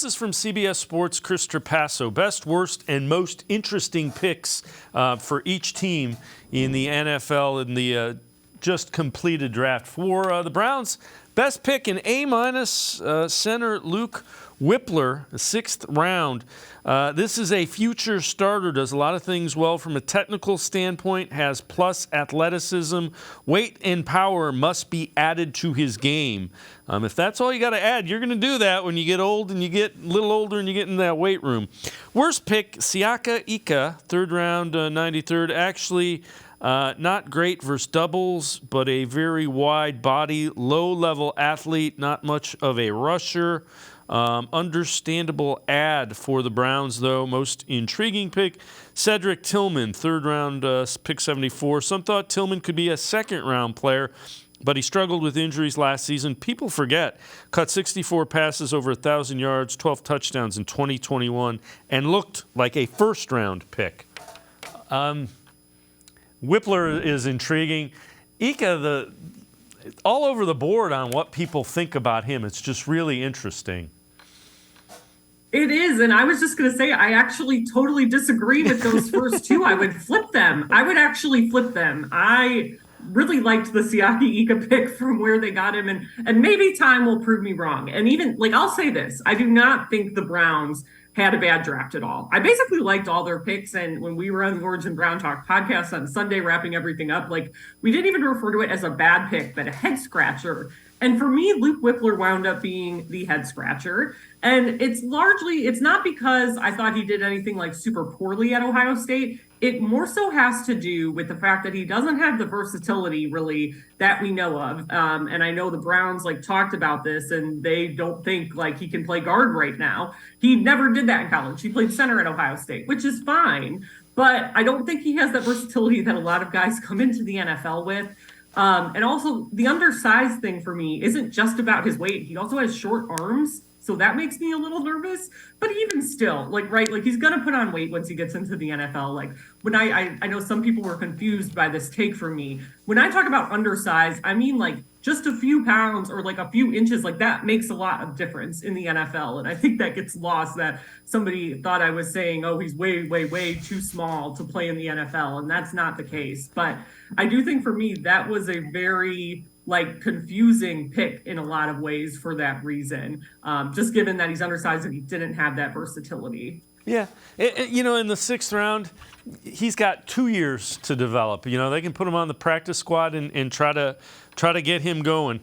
This is from CBS Sports, Chris Trapasso. Best, worst, and most interesting picks for each team in the NFL in the just completed draft. For the Browns, best pick in A-minus, center Luke Whippler, the 6th round. This is a future starter, does a lot of things well from a technical standpoint, has plus athleticism. Weight and power must be added to his game. If that's all you got to add, you're going to do that when you get old and you get a little older and you get in that weight room. Worst pick, Siaka Ika, 3rd round, 93rd. Actually, not great versus doubles, but a very wide body, low-level athlete, not much of a rusher. Understandable ad for the Browns, though. Most intriguing pick, Cedric Tillman, 3rd round, pick 74. Some thought Tillman could be a 2nd-round player, but he struggled with injuries last season. People forget, caught 64 passes over 1,000 yards, 12 touchdowns in 2021, and looked like a 1st-round pick. Whippler is intriguing. Ika, all over the board on what people think about him. It's just really interesting. It is, and I was just going to say, I actually totally disagree with those first two. I would flip them. I would actually flip them. I really liked the Siaka Ika pick from where they got him, and maybe time will prove me wrong. And even, I'll say this, I do not think the Browns had a bad draft at all. I basically liked all their picks, and when we were on the Orange and Brown Talk podcast on Sunday, wrapping everything up, we didn't even refer to it as a bad pick, but a head scratcher. And for me, Luke Whippler wound up being the head scratcher. And it's not because I thought he did anything super poorly at Ohio State. It more so has to do with the fact that he doesn't have the versatility really that we know of. And I know the Browns talked about this, and they don't think he can play guard right now. He never did that in college. He played center at Ohio State, which is fine. But I don't think he has that versatility that a lot of guys come into the NFL with. And also the undersized thing for me isn't just about his weight. He also has short arms. So that makes me a little nervous, but even still, he's going to put on weight once he gets into the NFL. When I know some people were confused by this take for me. When I talk about undersized, I mean just a few pounds or a few inches, that makes a lot of difference in the NFL. And I think that gets lost, that somebody thought I was saying, oh, he's way, way, way too small to play in the NFL. And that's not the case. But I do think for me, that was a very confusing pick in a lot of ways for that reason, just given that he's undersized and he didn't have that versatility. Yeah. In the 6th round, he's got 2 years to develop. They can put him on the practice squad and try to get him going.